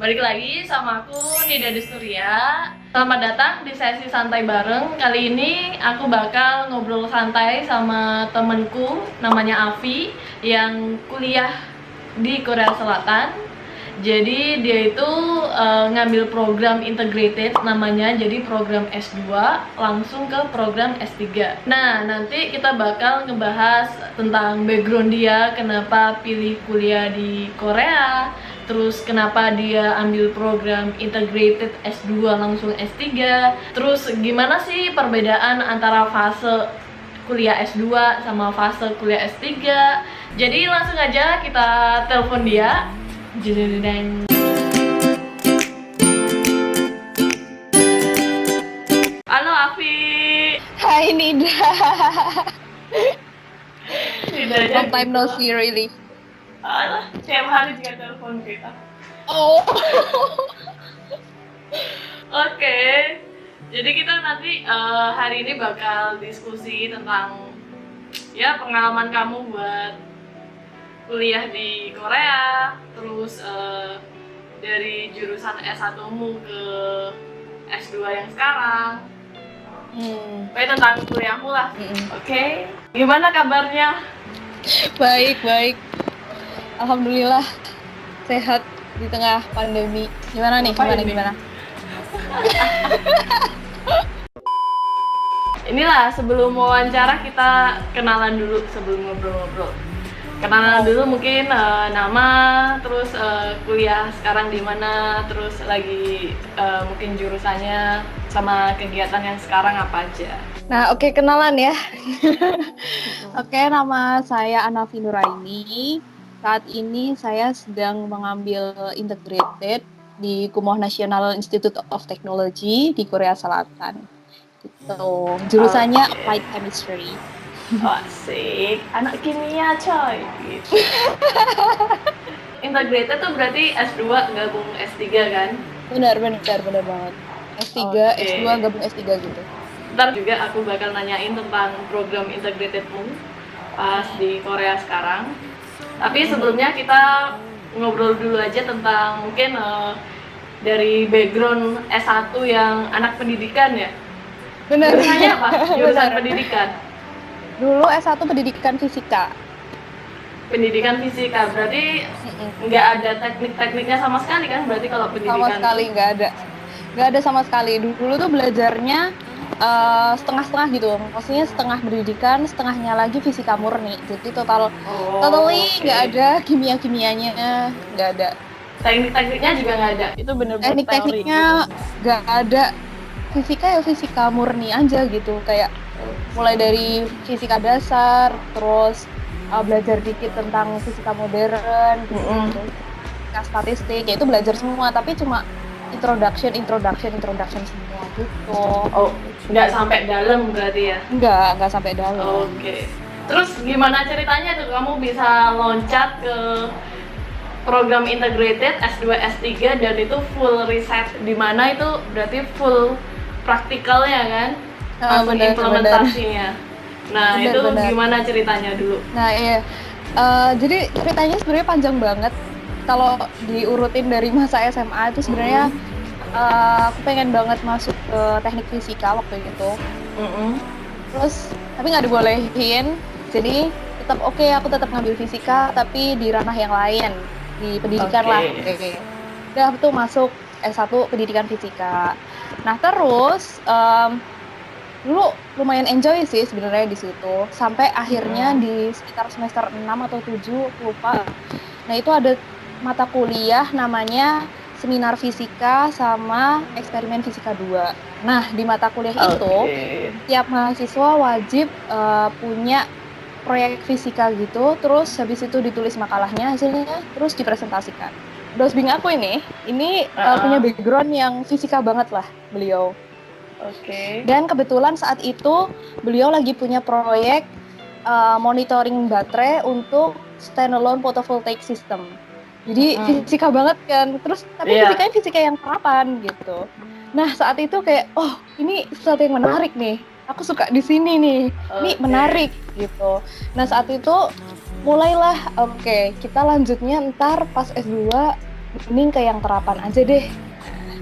Balik lagi sama aku Nida Desturia. Selamat datang di sesi santai bareng. Kali ini aku bakal ngobrol santai sama temenku namanya Avi yang kuliah di Korea Selatan. Jadi dia itu ngambil program integrated namanya, jadi program S2 langsung ke program S3. Nah, nanti kita bakal ngebahas tentang background dia, kenapa pilih kuliah di Korea, terus kenapa dia ambil program integrated S2 langsung S3, terus gimana sih perbedaan antara fase kuliah S2 sama fase kuliah S3. Jadi langsung aja kita telepon dia. Jededeng. Halo Afi. Hai Nida. Long time no see really. Alah, tiap hari juga telepon kita. Oh. Oke. Jadi kita nanti hari ini bakal diskusi tentang ya pengalaman kamu buat kuliah di Korea, terus dari jurusan S1-mu ke S2 yang sekarang. Kayak tentang kuliahmu lah. Oke. Gimana kabarnya? Baik. Alhamdulillah sehat di tengah pandemi. Gimana nih? Gimana? Inilah sebelum wawancara kita kenalan dulu sebelum ngobrol-ngobrol. Kenalan dulu mungkin nama, terus kuliah sekarang di mana, terus lagi mungkin jurusannya sama kegiatan yang sekarang apa aja. Nah, oke, kenalan ya. Oke, nama saya Anafi Nuraini. Saat ini saya sedang mengambil integrated di Kumoh National Institute of Technology di Korea Selatan. Gitu. Jurusannya Applied Chemistry. Asik, anak kimia coy gitu. Integrated tuh berarti S2 gabung S3 kan? Benar banget. S3, S2 gabung S3 gitu. Ntar juga aku bakal nanyain tentang program integratedmu pas di Korea sekarang. Tapi sebelumnya kita ngobrol dulu aja tentang mungkin dari background S1 yang anak pendidikan ya. Benar. Jurusannya apa? Jurusan pendidikan. Dulu S1 pendidikan fisika. Pendidikan fisika, berarti nggak ada teknik-tekniknya sama sekali kan? Berarti kalau pendidikan sama sekali nggak ada sama sekali. Dulu tuh belajarnya setengah-setengah gitu, maksudnya setengah pendidikan, setengahnya lagi fisika murni. Jadi totally nggak ada kimia-kimianya, nggak ada. Teknik-tekniknya juga nggak ada. Itu bener-bener teknik-tekniknya nggak ada. Fisika ya fisika murni aja gitu, kayak mulai dari fisika dasar, terus belajar dikit tentang fisika modern, fisika statistik, ya itu belajar semua, tapi cuma introduction semua gitu. Oh, nggak sampai dalam berarti ya? Nggak sampai dalam. Oke. Terus gimana ceritanya tuh kamu bisa loncat ke program integrated S2 S3 dan itu full riset, di mana itu berarti full praktikalnya kan? Langsung implementasinya. Nah, itu gimana ceritanya dulu? Nah, iya. Jadi ceritanya sebenarnya panjang banget. Kalau diurutin dari masa SMA itu sebenarnya aku pengen banget masuk ke teknik fisika waktu itu. Terus tapi nggak dibolehin. Jadi aku tetap ngambil fisika tapi di ranah yang lain, di pendidikan lah. Udah tuh masuk S1 pendidikan fisika. Nah, terus dulu lumayan enjoy sih sebenarnya di situ. Sampai akhirnya di sekitar semester 6 atau 7, lupa. Nah, itu ada mata kuliah namanya seminar fisika sama eksperimen fisika 2. Nah, di mata kuliah itu tiap mahasiswa wajib punya proyek fisika gitu, terus habis itu ditulis makalahnya, hasilnya terus dipresentasikan. Dosbing aku ini punya background yang fisika banget lah beliau. Dan kebetulan saat itu beliau lagi punya proyek monitoring baterai untuk standalone photovoltaic system. Jadi fisika banget kan, terus tapi fisikanya fisika yang terapan gitu. Nah, saat itu kayak ini sesuatu yang menarik nih. Aku suka di sini nih. Ini menarik gitu. Nah, saat itu mulailah kita lanjutnya ntar pas S2 mending ke yang terapan aja deh.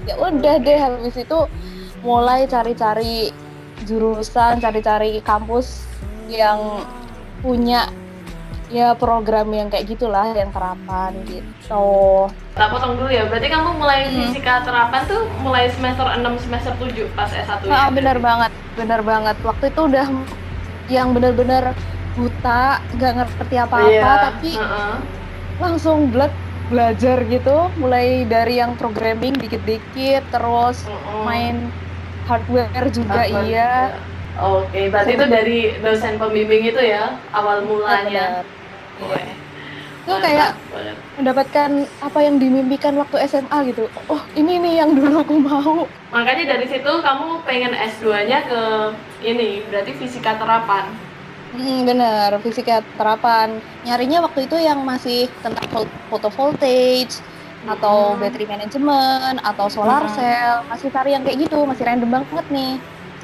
Ya udah deh, habis itu mulai cari-cari jurusan, cari-cari kampus yang punya ya program yang kayak gitulah, yang terapan gitu. Tak potong dulu ya, berarti kamu mulai Hmm. fisika terapan tuh mulai semester 6 semester 7 pas S1 ya? Bener banget, bener banget. Waktu itu udah yang bener-bener buta, nggak ngerti apa-apa, Iya, tapi heeh. langsung belajar gitu, mulai dari yang programming dikit-dikit, terus Heeh. main hardware juga Hardware iya. juga. Oke, berarti itu Sempet dari dosen pembimbing itu ya awal mulanya. bener. Iya. Wih, Itu kayak mantap banget. mendapatkan apa yang dimimpikan waktu SMA gitu. Oh, ini nih yang dulu aku mau. Makanya dari situ kamu pengen S2-nya ke ini, berarti fisika terapan. Bener, fisika terapan. Nyarinya waktu itu yang masih tentang photovoltage, atau Mm-mm. battery management, atau solar Mm-mm. cell. Masih cari yang kayak gitu, masih random banget nih.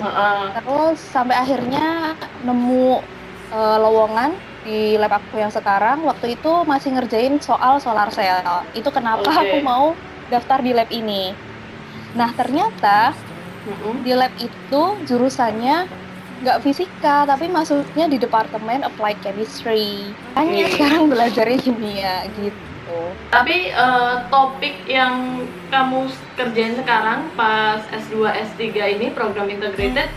Heeh. Terus sampai akhirnya nemu lowongan di lab aku yang sekarang. Waktu itu masih ngerjain soal solar cell. Itu kenapa aku Oke. mau daftar di lab ini. Nah, ternyata Mm-mm. di lab itu jurusannya nggak fisika, tapi masuknya di Departemen Applied Chemistry. Hanya Oke. sekarang belajarnya kimia gitu. Tapi topik yang kamu kerjain sekarang pas S2 S3 ini program integrated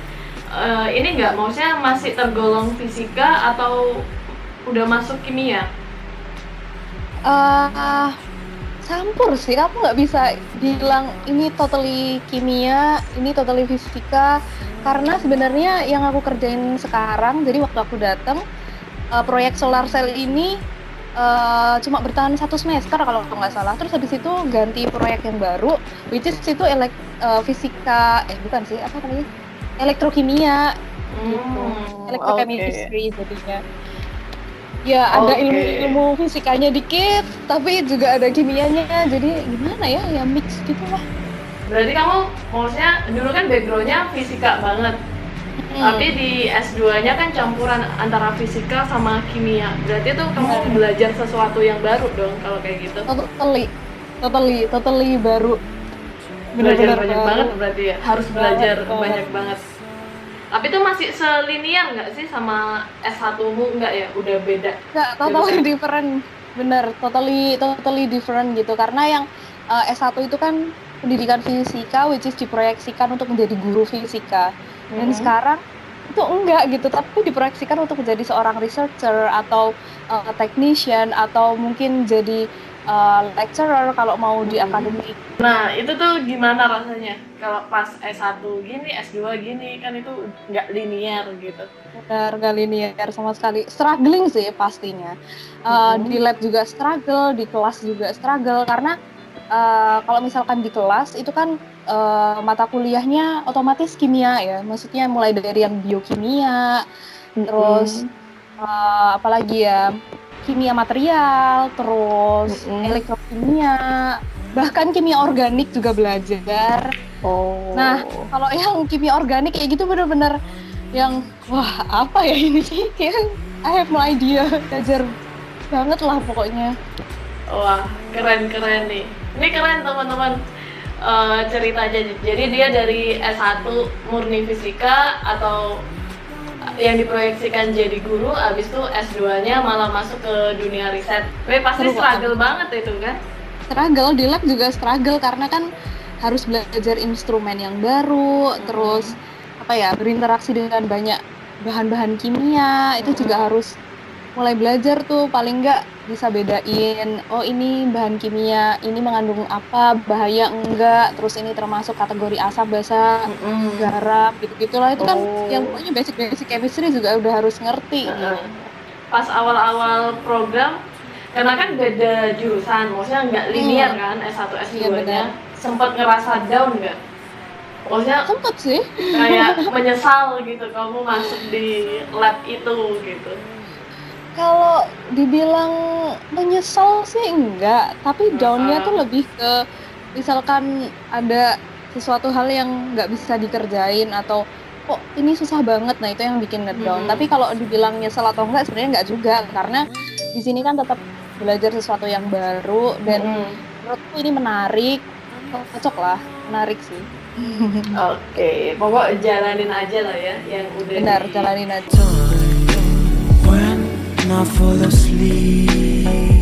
ini nggak maksudnya masih tergolong fisika atau udah masuk kimia? eh Campur sih, aku nggak bisa bilang ini totally kimia, ini totally fisika, karena sebenarnya yang aku kerjain sekarang, jadi waktu aku datang, proyek solar cell ini cuma bertahan 1 semester kalau nggak salah. Terus habis itu ganti proyek yang baru, which is itu fisika, bukan sih, apa namanya? Elektrokimia gitu. Oke. Electrochemistry jadinya. Ya ada Oke. ilmu-ilmu fisikanya dikit, tapi juga ada kimianya. Jadi gimana ya? Ya mix gitu lah. Berarti kamu maksudnya dulu kan backgroundnya fisika banget. Tapi di S2-nya kan campuran antara fisika sama kimia. Berarti tuh kamu Benar. belajar sesuatu yang baru dong kalau kayak gitu. Totally baru. Belajar Benar-benar banyak baru banget berarti ya. Harus banget belajar banget. banyak banget. Tapi itu masih selinier nggak sih sama S1-mu? Nggak ya? Udah beda Nggak, totally jurusan. different. Bener, totally different gitu. Karena yang S1 itu kan pendidikan fisika, which is diproyeksikan untuk menjadi guru fisika. Dan Mm-mm. sekarang itu enggak gitu, tapi diproyeksikan untuk menjadi seorang researcher, atau technician, atau mungkin jadi lecturer kalau mau di Mm-mm. akademik. Nah, itu tuh gimana rasanya? Kalau pas S1 gini, S2 gini, kan itu nggak linear gitu. Benar, nggak linear sama sekali. Struggling sih pastinya. Di Mm-mm. lab juga struggle, di kelas juga struggle, karena kalau misalkan di kelas itu kan mata kuliahnya otomatis kimia ya. Maksudnya mulai dari yang biokimia, terus Mm-mm. apalagi ya, kimia material, terus Mm-mm. elektrokimia, bahkan kimia organik juga belajar. Nah, Oh. kalau yang kimia organik kayak gitu bener-bener yang wah, apa ya ini sih? Kayak I have no idea. Belajar banget lah pokoknya. Wah, keren-keren nih. Ini keren teman-teman. Ceritanya. Jadi dia dari S1 murni fisika atau yang diproyeksikan jadi guru, abis itu S2-nya malah masuk ke dunia riset. Tapi pasti Seru banget. struggle banget itu kan? Struggle di lab juga struggle karena kan harus belajar instrumen yang baru, terus Mm-mm. apa ya, berinteraksi dengan banyak bahan-bahan kimia, itu juga Mm-mm. harus mulai belajar tuh, paling nggak bisa bedain, oh ini bahan kimia, ini mengandung apa, bahaya enggak, terus ini termasuk kategori asam, basa, Mm-mm. garam, gitu-gitulah. Itu kan yang Oh. pokoknya basic-basic chemistry juga udah harus ngerti Heeh. gitu. Pas awal-awal program, karena kan beda jurusan, maksudnya nggak linear Hmm, kan S1 iya benar. S2-nya, sempat ngerasa down nggak? Maksudnya Sempet sih. kayak menyesal gitu kamu masuk di lab itu gitu. Kalau dibilang menyesal sih enggak, tapi down-nya Heeh. tuh lebih ke misalkan ada sesuatu hal yang nggak bisa dikerjain, atau kok ini susah banget, nah itu yang bikin ngedown. Tapi Mm-mm. kalau dibilang nyesel atau enggak, sebenarnya enggak juga, karena di sini kan tetap belajar sesuatu yang baru, dan Mm-mm. menurutku ini menarik, cocok lah, menarik sih. Oke, pokok jalanin aja lah ya yang udah Benar, di- jalanin aja. When I fall asleep